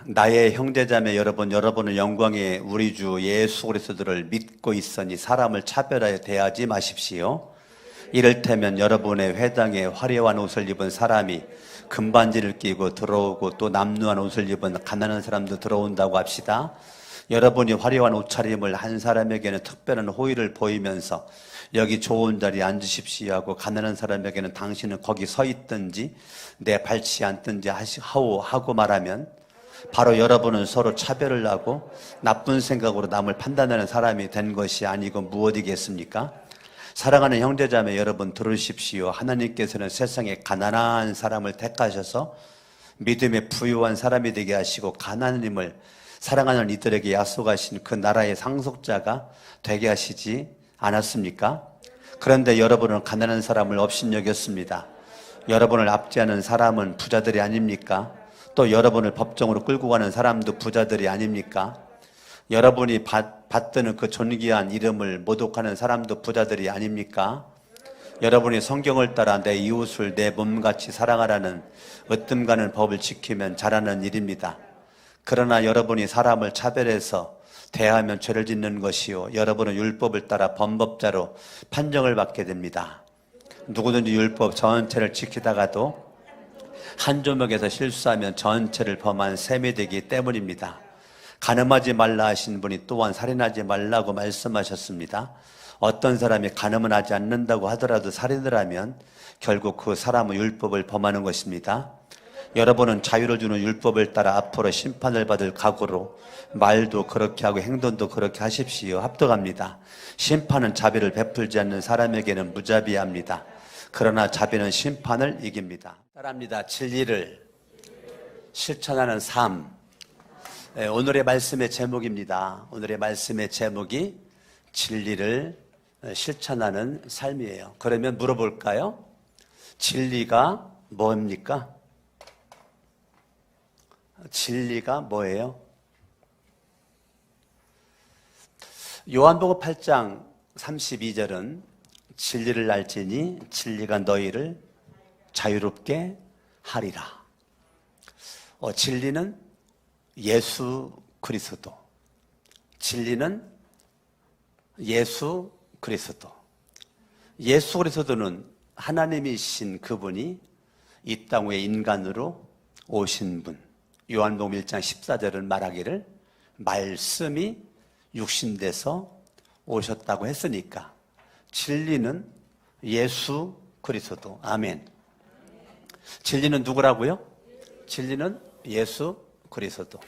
나의 형제자매 여러분, 여러분은 영광의 우리 주 예수 그리스도를 믿고 있으니 사람을 차별하여 대하지 마십시오. 이를테면 여러분의 회당에 화려한 옷을 입은 사람이 금반지를 끼고 들어오고 또 남루한 옷을 입은 가난한 사람도 들어온다고 합시다. 여러분이 화려한 옷차림을 한 사람에게는 특별한 호의를 보이면서 여기 좋은 자리에 앉으십시오 하고 가난한 사람에게는 당신은 거기 서 있든지 내 발치 앉든지 하고 말하면 바로 여러분은 서로 차별을 하고 나쁜 생각으로 남을 판단하는 사람이 된 것이 아니고 무엇이겠습니까? 사랑하는 형제자매 여러분, 들으십시오. 하나님께서는 세상에 가난한 사람을 택하셔서 믿음에 부유한 사람이 되게 하시고 가난님을 사랑하는 이들에게 약속하신 그 나라의 상속자가 되게 하시지 않았습니까? 그런데 여러분은 가난한 사람을 업신여겼습니다. 여러분을 압제하는 사람은 부자들이 아닙니까? 또 여러분을 법정으로 끌고 가는 사람도 부자들이 아닙니까? 여러분이 받드는 그 존귀한 이름을 모독하는 사람도 부자들이 아닙니까? 여러분이 성경을 따라 내 이웃을 내 몸같이 사랑하라는 으뜸 가는 법을 지키면 잘하는 일입니다. 그러나 여러분이 사람을 차별해서 대하면 죄를 짓는 것이요, 여러분은 율법을 따라 범법자로 판정을 받게 됩니다. 누구든지 율법 전체를 지키다가도 한 조목에서 실수하면 전체를 범한 셈이 되기 때문입니다. 간음하지 말라 하신 분이 또한 살인하지 말라고 말씀하셨습니다. 어떤 사람이 간음은 하지 않는다고 하더라도 살인을 하면 결국 그 사람은 율법을 범하는 것입니다. 여러분은 자유를 주는 율법을 따라 앞으로 심판을 받을 각오로 말도 그렇게 하고 행동도 그렇게 하십시오. 합독합니다. 심판은 자비를 베풀지 않는 사람에게는 무자비합니다. 그러나 자비는 심판을 이깁니다. 따라합니다. 진리를 실천하는 삶. 오늘의 말씀의 제목입니다. 오늘의 말씀의 제목이 진리를 실천하는 삶이에요. 그러면 물어볼까요? 진리가 뭡니까? 진리가 뭐예요? 요한복음 8장 32절은 진리를 알지니 진리가 너희를 자유롭게 하리라. 진리는 예수 그리스도. 진리는 예수 그리스도. 예수 그리스도는 하나님이신 그분이 이 땅 위에 인간으로 오신 분. 요한복음 1장 14절은 말하기를 말씀이 육신돼서 오셨다고 했으니까 진리는 예수 그리스도. 아멘. 진리는 누구라고요? 진리는 예수 그리스도.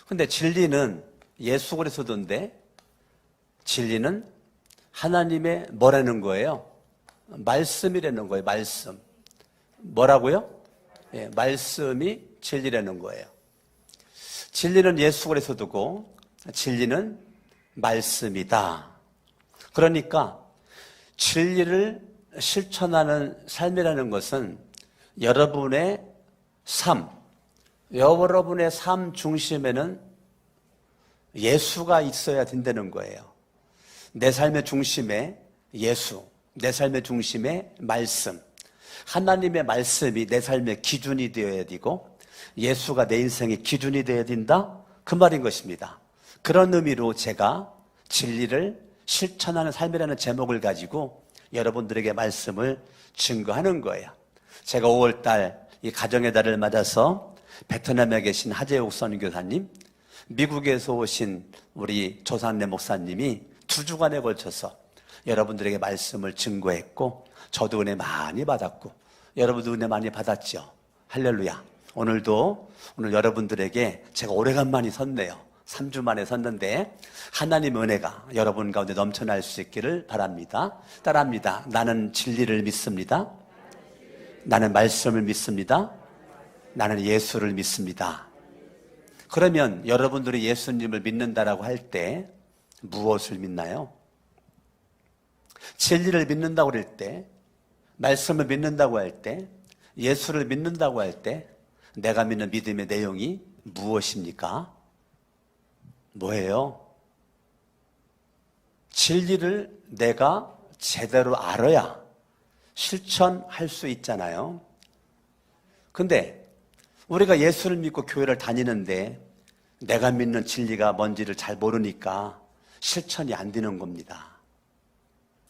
근데 진리는 예수 그리스도인데 진리는 하나님의 뭐라는 거예요? 말씀이라는 거예요. 말씀. 뭐라고요? 말씀이 진리라는 거예요. 진리는 예수 그리스도고 진리는 말씀이다. 그러니까 진리를 실천하는 삶이라는 것은 여러분의 삶, 여러분의 삶 중심에는 예수가 있어야 된다는 거예요. 내 삶의 중심에 예수, 내 삶의 중심에 말씀, 하나님의 말씀이 내 삶의 기준이 되어야 되고 예수가 내 인생의 기준이 되어야 된다? 그 말인 것입니다. 그런 의미로 제가 진리를 실천하는 삶이라는 제목을 가지고 여러분들에게 말씀을 증거하는 거예요. 제가 5월달 이 가정의 달을 맞아서 베트남에 계신 하재욱 선교사님, 미국에서 오신 우리 조산래 목사님이 2주간에 걸쳐서 여러분들에게 말씀을 증거했고 저도 은혜 많이 받았고 여러분도 은혜 많이 받았죠. 할렐루야. 오늘 여러분들에게 제가 오래간만에 섰네요. 3주 만에 섰는데 하나님의 은혜가 여러분 가운데 넘쳐날 수 있기를 바랍니다. 따라합니다. 나는 진리를 믿습니다. 나는 말씀을 믿습니다. 나는 예수를 믿습니다. 그러면 여러분들이 예수님을 믿는다라고 할 때 무엇을 믿나요? 진리를 믿는다고 할 때, 말씀을 믿는다고 할 때, 예수를 믿는다고 할 때 내가 믿는 믿음의 내용이 무엇입니까? 뭐예요? 진리를 내가 제대로 알아야 실천할 수 있잖아요. 근데 우리가 예수를 믿고 교회를 다니는데 내가 믿는 진리가 뭔지를 잘 모르니까 실천이 안 되는 겁니다.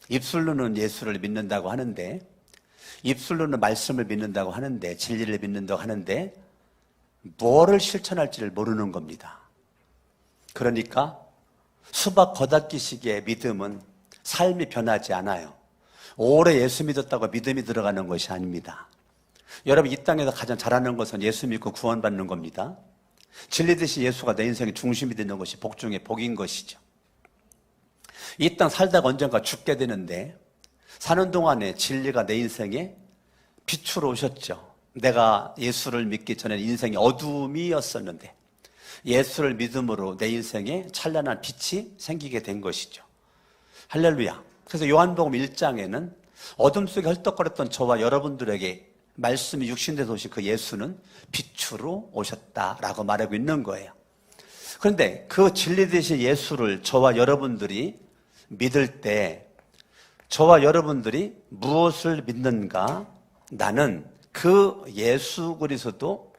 입술로는 예수를 믿는다고 하는데, 입술로는 말씀을 믿는다고 하는데, 진리를 믿는다고 하는데 뭐를 실천할지를 모르는 겁니다. 그러니까 수박 겉핥기식의 믿음은 삶이 변하지 않아요. 오래 예수 믿었다고 믿음이 들어가는 것이 아닙니다. 여러분, 이 땅에서 가장 잘하는 것은 예수 믿고 구원받는 겁니다. 진리듯이 예수가 내 인생의 중심이 되는 것이 복 중에 복인 것이죠. 이 땅 살다가 언젠가 죽게 되는데 사는 동안에 진리가 내 인생에 빛으로 오셨죠. 내가 예수를 믿기 전에 인생이 어둠이었었는데 예수를 믿음으로 내 인생에 찬란한 빛이 생기게 된 것이죠. 할렐루야. 그래서 요한복음 1장에는 어둠 속에 헐떡거렸던 저와 여러분들에게 말씀이 육신돼서 오신 그 예수는 빛으로 오셨다라고 말하고 있는 거예요. 그런데 그 진리 되신 예수를 저와 여러분들이 믿을 때 저와 여러분들이 무엇을 믿는가? 나는 그 예수 그리스도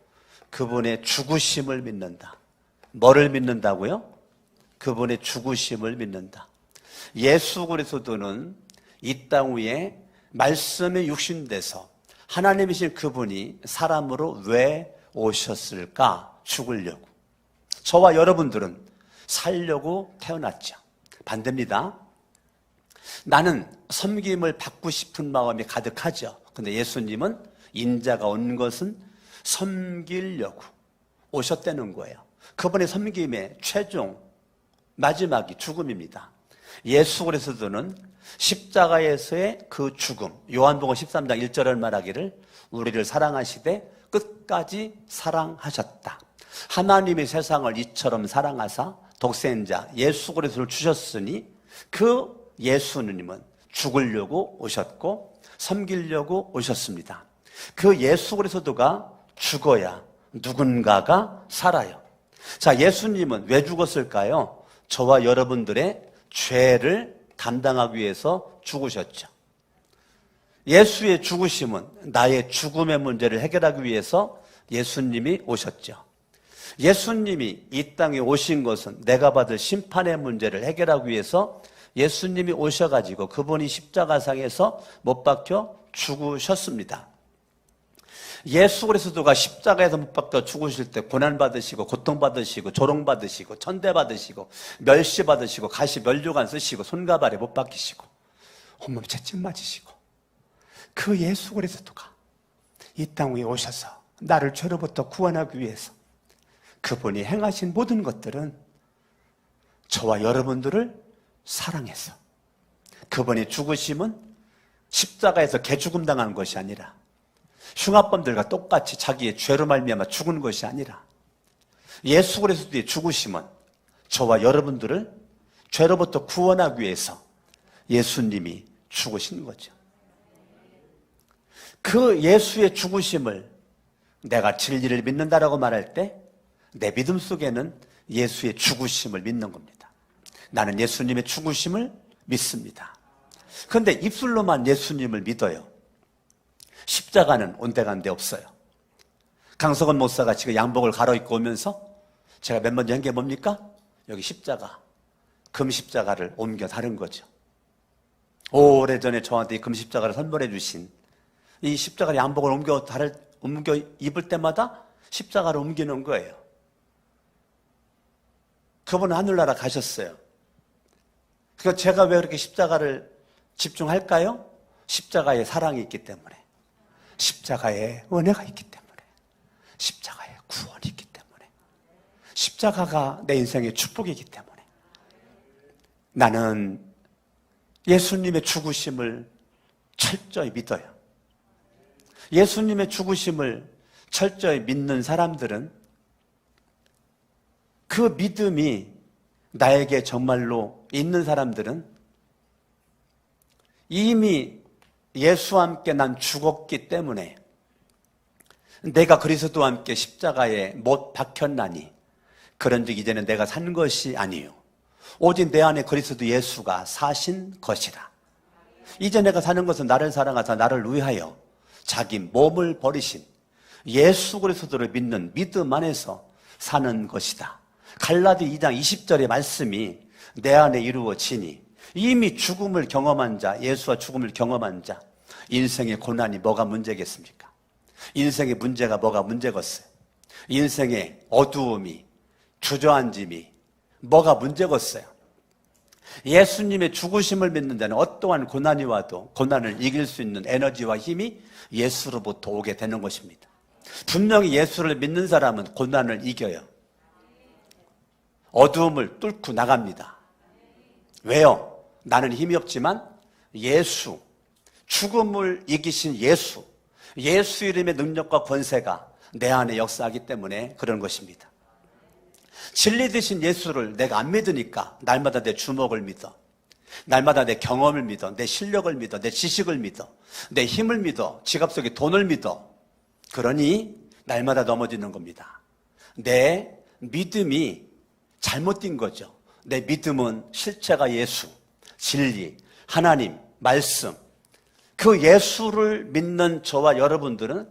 그분의 죽으심을 믿는다. 뭐를 믿는다고요? 그분의 죽으심을 믿는다. 예수 그리스도는 이 땅 위에 말씀의 육신돼서 하나님이신 그분이 사람으로 왜 오셨을까? 죽으려고. 저와 여러분들은 살려고 태어났죠. 반대입니다. 나는 섬김을 받고 싶은 마음이 가득하죠. 근데 예수님은 인자가 온 것은 섬기려고 오셨다는 거예요. 그분의 섬김의 최종 마지막이 죽음입니다. 예수 그리스도는 십자가에서의 그 죽음, 요한복음 13장 1절을 말하기를 우리를 사랑하시되 끝까지 사랑하셨다. 하나님이 세상을 이처럼 사랑하사 독생자 예수 그리스도를 주셨으니 그 예수님은 죽으려고 오셨고 섬기려고 오셨습니다. 그 예수 그리스도가 죽어야 누군가가 살아요. 자, 예수님은 왜 죽었을까요? 저와 여러분들의 죄를 담당하기 위해서 죽으셨죠. 예수의 죽으심은 나의 죽음의 문제를 해결하기 위해서 예수님이 오셨죠. 예수님이 이 땅에 오신 것은 내가 받을 심판의 문제를 해결하기 위해서 예수님이 오셔가지고 그분이 십자가상에서 못 박혀 죽으셨습니다. 예수 그리스도가 십자가에서 못 박혀 죽으실 때 고난받으시고 고통받으시고 조롱받으시고 천대받으시고 멸시받으시고 가시 면류관 쓰시고 손과 발에 못 박히시고 온몸 채찍 맞으시고 그 예수 그리스도가 이 땅 위에 오셔서 나를 죄로부터 구원하기 위해서 그분이 행하신 모든 것들은 저와 여러분들을 사랑해서 그분이 죽으심은 십자가에서 개죽음 당한 것이 아니라 흉악범들과 똑같이 자기의 죄로 말미암아 죽은 것이 아니라 예수 그리스도의 죽으심은 저와 여러분들을 죄로부터 구원하기 위해서 예수님이 죽으신 거죠. 그 예수의 죽으심을 내가 진리를 믿는다라고 말할 때 내 믿음 속에는 예수의 죽으심을 믿는 겁니다. 나는 예수님의 죽으심을 믿습니다. 그런데 입술로만 예수님을 믿어요. 십자가는 온데간데 없어요. 강석원 목사가 지금 양복을 갈아입고 오면서 제가 맨 먼저 한 게 뭡니까? 여기 십자가, 금십자가를 옮겨 다른 거죠. 오래전에 저한테 이 금십자가를 선물해 주신 이 십자가 양복을 옮겨 입을 때마다 십자가를 옮기는 거예요. 그분은 하늘나라 가셨어요. 그러니까 제가 왜 그렇게 십자가를 집중할까요? 십자가에 사랑이 있기 때문에, 십자가에 은혜가 있기 때문에, 십자가에 구원이 있기 때문에, 십자가가 내 인생의 축복이기 때문에 나는 예수님의 죽으심을 철저히 믿어요. 예수님의 죽으심을 철저히 믿는 사람들은 그 믿음이 나에게 정말로 있는 사람들은 이미 예수와 함께 난 죽었기 때문에 내가 그리스도와 함께 십자가에 못 박혔나니 그런즉 이제는 내가 산 것이 아니요 오직 내 안에 그리스도 예수가 사신 것이라. 이제 내가 사는 것은 나를 사랑하사 나를 위하여 자기 몸을 버리신 예수 그리스도를 믿는 믿음 안에서 사는 것이다. 갈라디 2장 20절의 말씀이 내 안에 이루어지니 이미 죽음을 경험한 자, 예수와 죽음을 경험한 자, 인생의 고난이 뭐가 문제겠습니까? 인생의 문제가 뭐가 문제겠어요? 인생의 어두움이, 주저앉음이 뭐가 문제겠어요? 예수님의 죽으심을 믿는 자는 어떠한 고난이 와도 고난을 이길 수 있는 에너지와 힘이 예수로부터 오게 되는 것입니다. 분명히 예수를 믿는 사람은 고난을 이겨요. 어두움을 뚫고 나갑니다. 왜요? 나는 힘이 없지만 예수, 죽음을 이기신 예수, 예수 이름의 능력과 권세가 내 안에 역사하기 때문에 그런 것입니다. 진리 되신 예수를 내가 안 믿으니까 날마다 내 주먹을 믿어, 날마다 내 경험을 믿어, 내 실력을 믿어, 내 지식을 믿어, 내 힘을 믿어, 지갑 속에 돈을 믿어. 그러니 날마다 넘어지는 겁니다. 내 믿음이 잘못된 거죠. 내 믿음은 실체가 예수, 진리, 하나님, 말씀. 그 예수를 믿는 저와 여러분들은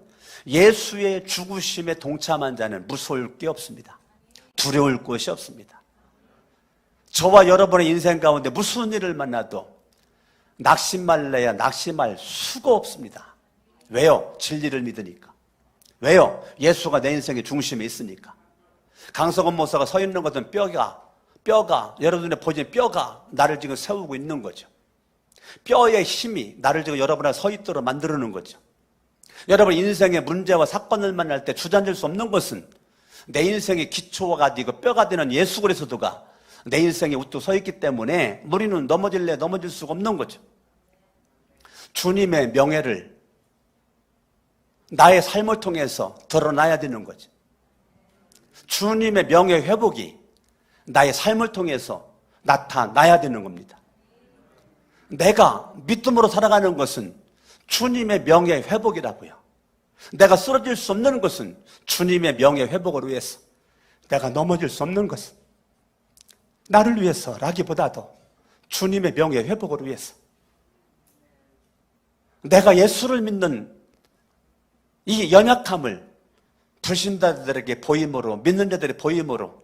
예수의 죽으심에 동참한 자는 무서울 게 없습니다. 두려울 것이 없습니다. 저와 여러분의 인생 가운데 무슨 일을 만나도 낙심말래야 낙심할 수가 없습니다. 왜요? 진리를 믿으니까. 왜요? 예수가 내 인생의 중심에 있으니까. 강석원 목사가 서 있는 것은 뼈가 여러분의 보시는 뼈가 나를 지금 세우고 있는 거죠. 뼈의 힘이 나를 지금 여러분과 서 있도록 만드는 거죠. 여러분 인생의 문제와 사건을 만날 때 주저앉을 수 없는 것은 내 인생의 기초가 되고 뼈가 되는 예수 그리스도가 내 인생에 우뚝 서 있기 때문에 우리는 넘어질 수가 없는 거죠. 주님의 명예를 나의 삶을 통해서 드러나야 되는 거죠. 주님의 명예 회복이 나의 삶을 통해서 나타나야 되는 겁니다. 내가 믿음으로 살아가는 것은 주님의 명예 회복이라고요. 내가 쓰러질 수 없는 것은 주님의 명예 회복을 위해서, 내가 넘어질 수 없는 것은 나를 위해서라기보다도 주님의 명예 회복을 위해서, 내가 예수를 믿는 이 연약함을 불신자들에게 보임으로, 믿는 자들의 보임으로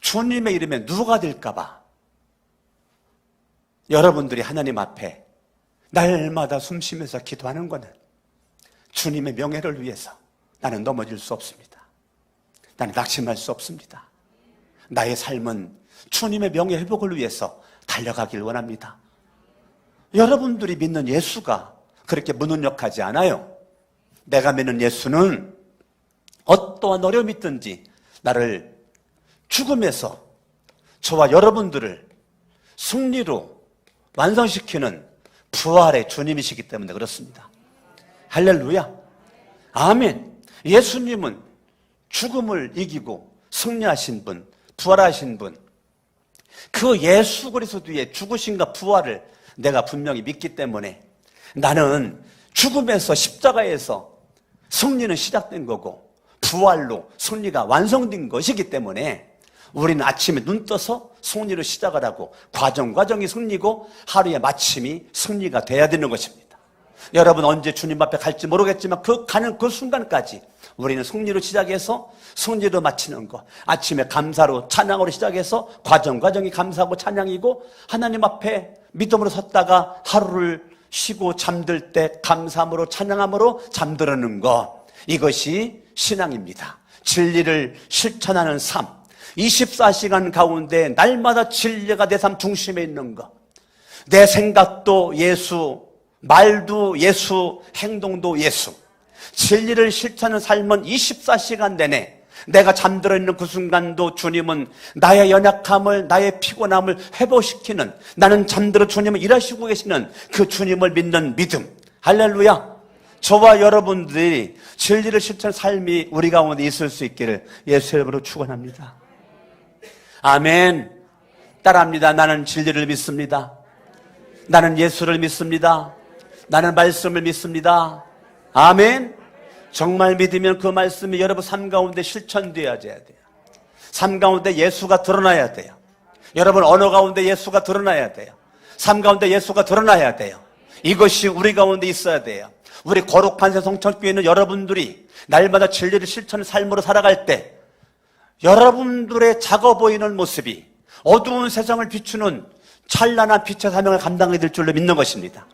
주님의 이름에 누가 될까 봐 여러분들이 하나님 앞에 날마다 숨쉬면서 기도하는 것은 주님의 명예를 위해서 나는 넘어질 수 없습니다. 나는 낙심할 수 없습니다. 나의 삶은 주님의 명예 회복을 위해서 달려가길 원합니다. 여러분들이 믿는 예수가 그렇게 무능력하지 않아요. 내가 믿는 예수는 어떠한 어려움이 있든지 나를 죽음에서 저와 여러분들을 승리로 완성시키는 부활의 주님이시기 때문에 그렇습니다. 할렐루야. 아멘. 예수님은 죽음을 이기고 승리하신 분, 부활하신 분, 그 예수 그리스도의 죽으심과 부활을 내가 분명히 믿기 때문에 나는 죽음에서 십자가에서 승리는 시작된 거고 부활로 승리가 완성된 것이기 때문에 우리는 아침에 눈 떠서 승리를 시작을 하고 과정이 승리고 하루의 마침이 승리가 돼야 되는 것입니다. 여러분 언제 주님 앞에 갈지 모르겠지만 가는 그 순간까지 우리는 승리로 시작해서 승리로 마치는 것, 아침에 감사로 찬양으로 시작해서 과정이 감사하고 찬양이고 하나님 앞에 믿음으로 섰다가 하루를 쉬고 잠들 때 감사함으로 찬양함으로 잠들는 것, 이것이 신앙입니다. 진리를 실천하는 삶, 24시간 가운데 날마다 진리가 내 삶 중심에 있는 것, 내 생각도 예수, 말도 예수, 행동도 예수. 진리를 실천하는 삶은 24시간 내내 내가 잠들어 있는 그 순간도 주님은 나의 연약함을, 나의 피곤함을 회복시키는, 나는 잠들어 주님을 일하시고 계시는 그 주님을 믿는 믿음. 할렐루야. 저와 여러분들이 진리를 실천하는 삶이 우리 가운데 있을 수 있기를 예수 이름으로 축원합니다. 아멘. 따라합니다. 나는 진리를 믿습니다. 나는 예수를 믿습니다. 나는 말씀을 믿습니다. 아멘. 정말 믿으면 그 말씀이 여러분 삶 가운데 실천되어야 돼요. 삶 가운데 예수가 드러나야 돼요. 여러분 언어 가운데 예수가 드러나야 돼요. 삶 가운데 예수가 드러나야 돼요. 이것이 우리 가운데 있어야 돼요. 우리 거룩한 새 성천교회 있는 여러분들이 날마다 진리를 실천하는 삶으로 살아갈 때 여러분들의 작아 보이는 모습이 어두운 세상을 비추는 찬란한 빛의 사명을 감당하게 될 줄로 믿는 것입니다.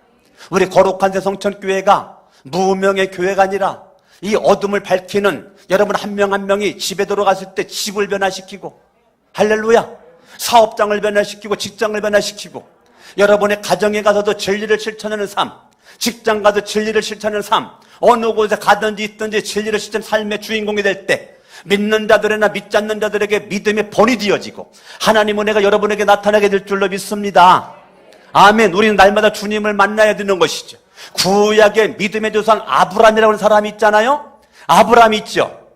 우리 거룩한 새 성천교회가 무명의 교회가 아니라 이 어둠을 밝히는 여러분 한 명 한 명이 집에 들어갔을 때 집을 변화시키고, 할렐루야, 사업장을 변화시키고 직장을 변화시키고, 여러분의 가정에 가서도 진리를 실천하는 삶, 직장 가도 진리를 실천하는 삶, 어느 곳에 가든지 있든지 진리를 실천하는 삶의 주인공이 될 때 믿는 자들이나 믿지 않는 자들에게 믿음의 본이 되어지고 하나님은 내가 여러분에게 나타나게 될 줄로 믿습니다. 아멘. 우리는 날마다 주님을 만나야 되는 것이죠. 구약의 믿음의 조상 아브라함이라고 하는 사람이 있잖아요. 아브라함이 있죠.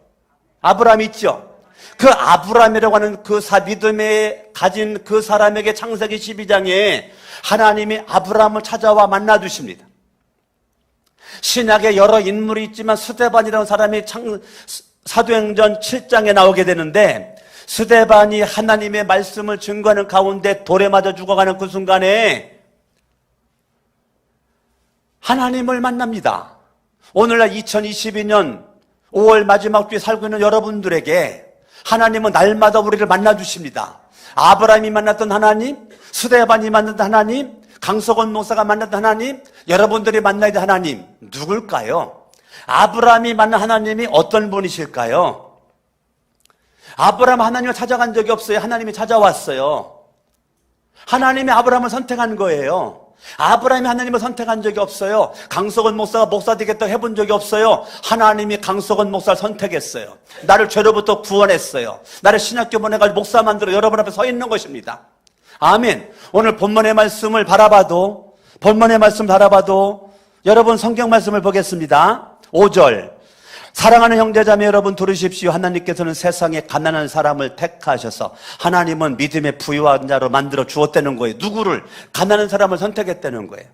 아브라함이 있죠. 그 아브라함이라고 하는 그 믿음에 가진 그 사람에게 창세기 12장에 하나님이 아브라함을 찾아와 만나 주십니다. 신약에 여러 인물이 있지만 스데반이라는 사람이 사도행전 7장에 나오게 되는데, 스데반이 하나님의 말씀을 증거하는 가운데 돌에 맞아 죽어가는 그 순간에 하나님을 만납니다. 오늘날 2022년 5월 마지막 주에 살고 있는 여러분들에게 하나님은 날마다 우리를 만나주십니다. 아브라함이 만났던 하나님, 스데반이 만났던 하나님, 강석원 목사가 만났던 하나님, 여러분들이 만나야 될 하나님 누굴까요? 아브라함이 만난 하나님이 어떤 분이실까요? 아브라함 하나님을 찾아간 적이 없어요. 하나님이 찾아왔어요. 하나님이 아브라함을 선택한 거예요. 아브라함이 하나님을 선택한 적이 없어요. 강석원 목사가 목사 되겠다고 해본 적이 없어요. 하나님이 강석원 목사를 선택했어요. 나를 죄로부터 구원했어요. 나를 신학교 보내가지고 목사 만들어 여러분 앞에 서 있는 것입니다. 아멘. 오늘 본문의 말씀을 바라봐도 여러분 성경 말씀을 보겠습니다. 5절, 사랑하는 형제자매 여러분 들으십시오. 하나님께서는 세상에 가난한 사람을 택하셔서 하나님은 믿음의 부유한 자로 만들어 주었다는 거예요. 누구를? 가난한 사람을 선택했다는 거예요.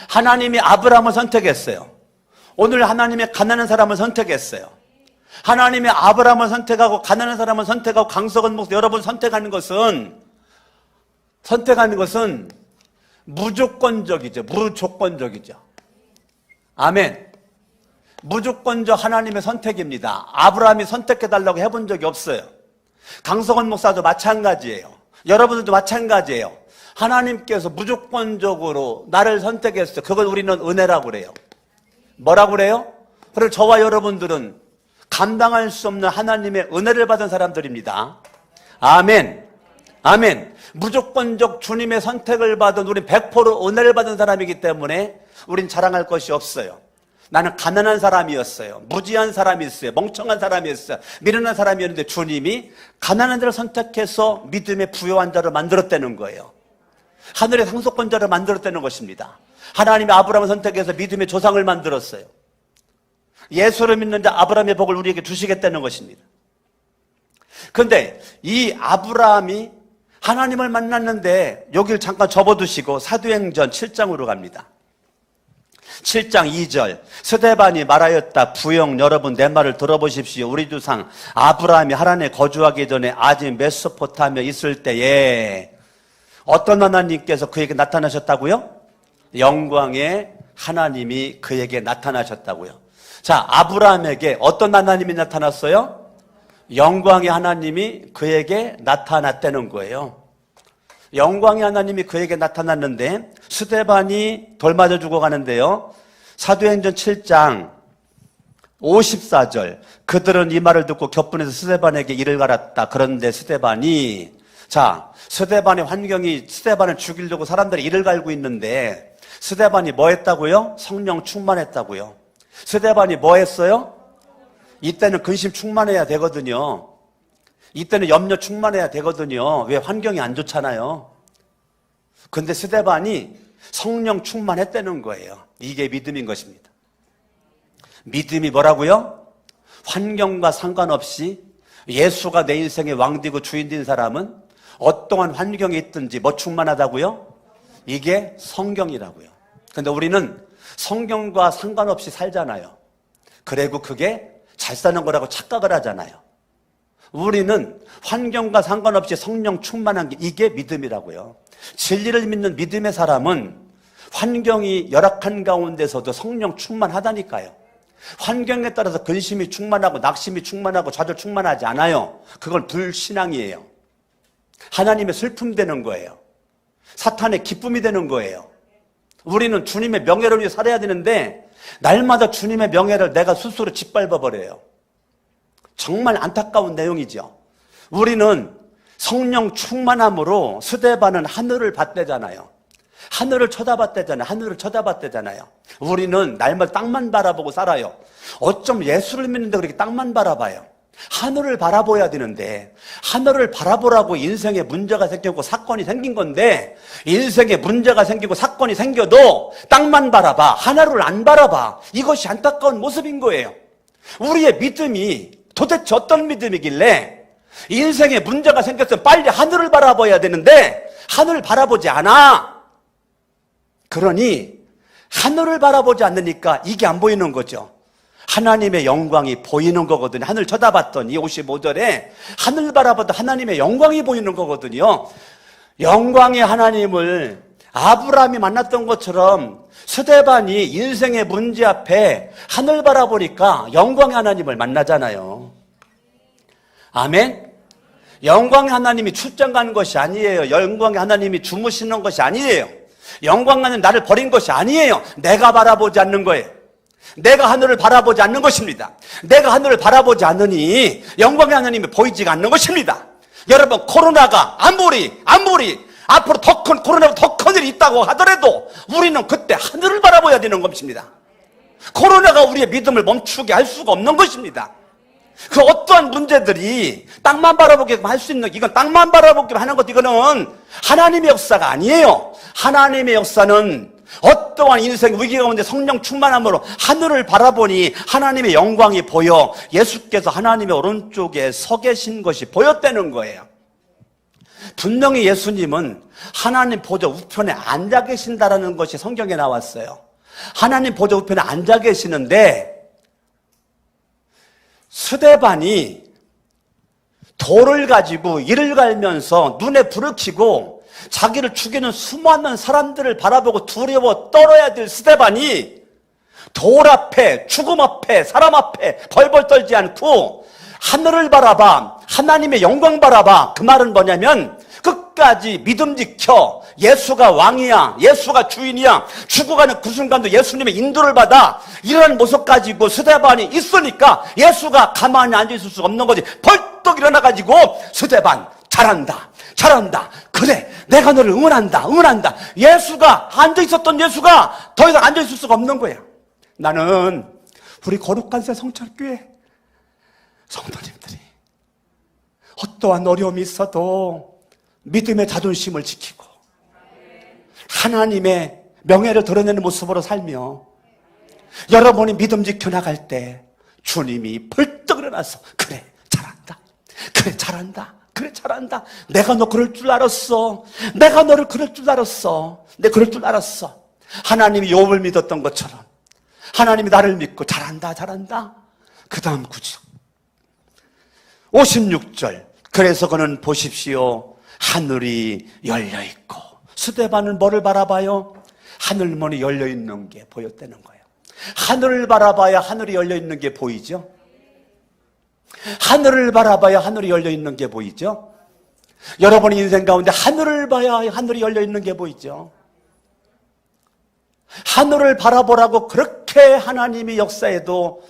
하나님이 아브라함을 선택했어요. 오늘 하나님이 가난한 사람을 선택했어요. 하나님이 아브라함을 선택하고 가난한 사람을 선택하고 강석원 목사 여러분 선택하는 것은 무조건적이죠. 아멘. 무조건적 하나님의 선택입니다. 아브라함이 선택해달라고 해본 적이 없어요. 강석원 목사도 마찬가지예요. 여러분들도 마찬가지예요. 하나님께서 무조건적으로 나를 선택했어요. 그걸 우리는 은혜라고 그래요. 뭐라고 그래요? 그리고 저와 여러분들은 감당할 수 없는 하나님의 은혜를 받은 사람들입니다. 아멘. 아멘. 무조건적 주님의 선택을 받은 우린 100% 은혜를 받은 사람이기 때문에 우린 자랑할 것이 없어요. 나는 가난한 사람이었어요. 무지한 사람이었어요. 멍청한 사람이었어요. 미련한 사람이었는데 주님이 가난한 자를 선택해서 믿음의 부유한 자를 만들었다는 거예요. 하늘의 상속권자를 만들었다는 것입니다. 하나님이 아브라함을 선택해서 믿음의 조상을 만들었어요. 예수를 믿는 자 아브라함의 복을 우리에게 주시겠다는 것입니다. 그런데 이 아브라함이 하나님을 만났는데 여기를 잠깐 접어두시고 사도행전 7장으로 갑니다. 7장 2절, 스데반이 말하였다. 부영 여러분 내 말을 들어보십시오. 우리 조상 아브라함이 하란에 거주하기 전에 아직 메소포타미아에 있을 때에 어떤 하나님께서 그에게 나타나셨다고요? 영광의 하나님이 그에게 나타나셨다고요. 자, 아브라함에게 어떤 하나님이 나타났어요? 영광의 하나님이 그에게 나타났다는 거예요. 영광의 하나님이 그에게 나타났는데 스데반이 돌 맞아 죽어가는데요. 사도행전 7장 54절, 그들은 이 말을 듣고 격분해서 스데반에게 이를 갈았다. 그런데 스데반의 환경이 스데반을 죽이려고 사람들이 이를 갈고 있는데 스데반이 뭐 했다고요? 성령 충만했다고요. 스데반이 뭐 했어요? 이때는 근심 충만해야 되거든요. 이때는 염려 충만해야 되거든요. 왜? 환경이 안 좋잖아요. 근데 스데반이 성령 충만했다는 거예요. 이게 믿음인 것입니다. 믿음이 뭐라고요? 환경과 상관없이 예수가 내 인생의 왕되고 주인된 사람은 어떠한 환경에 있든지 뭐 충만하다고요? 이게 성경이라고요. 근데 우리는 성경과 상관없이 살잖아요. 그리고 그게 잘 사는 거라고 착각을 하잖아요. 우리는 환경과 상관없이 성령 충만한 게 이게 믿음이라고요. 진리를 믿는 믿음의 사람은 환경이 열악한 가운데서도 성령 충만하다니까요. 환경에 따라서 근심이 충만하고 낙심이 충만하고 좌절 충만하지 않아요. 그건 불신앙이에요. 하나님의 슬픔 되는 거예요. 사탄의 기쁨이 되는 거예요. 우리는 주님의 명예를 위해 살아야 되는데 날마다 주님의 명예를 내가 스스로 짓밟아버려요. 정말 안타까운 내용이죠. 우리는 성령 충만함으로 스데반은 하늘을 봤대잖아요. 하늘을 쳐다봤대잖아요. 하늘을 쳐다봤대잖아요. 우리는 날마다 땅만 바라보고 살아요. 어쩜 예수를 믿는데 그렇게 땅만 바라봐요. 하늘을 바라봐야 되는데 하늘을 바라보라고 인생에 문제가 생기고 사건이 생긴 건데 인생에 문제가 생기고 사건이 생겨도 땅만 바라봐, 하늘을 안 바라봐. 이것이 안타까운 모습인 거예요. 우리의 믿음이 도대체 어떤 믿음이길래 인생에 문제가 생겼으면 빨리 하늘을 바라봐야 되는데 하늘을 바라보지 않아. 그러니 하늘을 바라보지 않으니까 이게 안 보이는 거죠. 하나님의 영광이 보이는 거거든요. 하늘 쳐다봤더니 55절에 하늘 바라봐도 하나님의 영광이 보이는 거거든요. 영광의 하나님을 아브라함이 만났던 것처럼 스데반이 인생의 문제 앞에 하늘 바라보니까 영광의 하나님을 만나잖아요. 아멘? 영광의 하나님이 출장 가는 것이 아니에요. 영광의 하나님이 주무시는 것이 아니에요. 영광의 하나님 나를 버린 것이 아니에요. 내가 바라보지 않는 거예요. 내가 하늘을 바라보지 않는 것입니다. 내가 하늘을 바라보지 않으니 영광의 하나님이 보이지가 않는 것입니다. 여러분, 코로나가 아무리 앞으로 더 큰 코로나가 더 큰 일이 있다고 하더라도 우리는 그때 하늘을 바라봐야 되는 것입니다. 코로나가 우리의 믿음을 멈추게 할 수가 없는 것입니다. 그 어떠한 문제들이 땅만 바라보게끔 할 수 있는, 이건 땅만 바라보게끔 하는 것, 이거는 하나님의 역사가 아니에요. 하나님의 역사는 어떠한 인생 위기 가운데 성령 충만함으로 하늘을 바라보니 하나님의 영광이 보여 예수께서 하나님의 오른쪽에 서 계신 것이 보였다는 거예요. 분명히 예수님은 하나님 보좌 우편에 앉아 계신다라는 것이 성경에 나왔어요. 하나님 보좌 우편에 앉아 계시는데 스데반이 돌을 가지고 이를 갈면서 눈에 불을 켜고 자기를 죽이는 수많은 사람들을 바라보고 두려워 떨어야 될 스데반이 돌 앞에, 죽음 앞에, 사람 앞에 벌벌 떨지 않고 하늘을 바라봐, 하나님의 영광 바라봐. 그 말은 뭐냐면 끝까지 믿음 지켜 예수가 왕이야, 예수가 주인이야, 죽어가는 그 순간도 예수님의 인도를 받아. 이런 모습 가지고 스데반이 있으니까 예수가 가만히 앉아있을 수 없는 거지. 벌떡 일어나가지고 스데반 잘한다, 잘한다, 그래 내가 너를 응원한다, 응원한다. 예수가 앉아있었던 예수가 더 이상 앉아있을 수가 없는 거야. 나는 우리 거룩한 새 성철교회 성도님들이 어떠한 어려움이 있어도 믿음의 자존심을 지키고 하나님의 명예를 드러내는 모습으로 살며 여러분이 믿음 지켜나갈 때 주님이 벌떡 일어나서 그래 잘한다, 그래 잘한다, 그래 잘한다, 내가 너 그럴 줄 알았어, 내가 너를 그럴 줄 알았어, 내가 그럴 줄 알았어. 하나님이 욥을 믿었던 것처럼 하나님이 나를 믿고 잘한다, 잘한다. 그 다음 구절 56절 그래서 그는 보십시오 하늘이 열려있고. 스데반은 뭐를 바라봐요? 하늘문이 열려있는 게 보였다는 거예요. 하늘을 바라봐야 하늘이 열려있는 게 보이죠. 하늘을 바라봐야 하늘이 열려있는 게 보이죠. 여러분의 인생 가운데 하늘을 봐야 하늘이 열려있는 게 보이죠. 하늘을 바라보라고 그렇게 하나님이 역사에도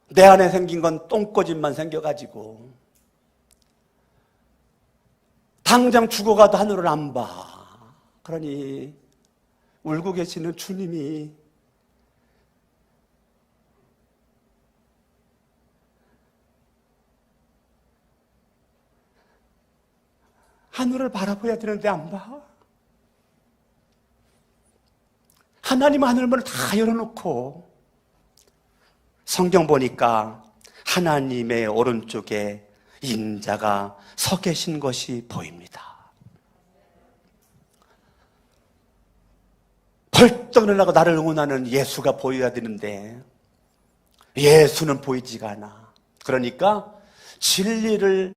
내 안에 생긴 건 똥꼬집만 생겨가지고 당장 죽어가도 하늘을 안 봐. 그러니 울고 계시는 주님이 하늘을 바라봐야 되는데 안 봐. 하나님 하늘문을 다 열어놓고 성경 보니까 하나님의 오른쪽에 인자가 서 계신 것이 보입니다. 벌떡 일어나고 나를 응원하는 예수가 보여야 되는데 예수는 보이지가 않아. 그러니까 진리를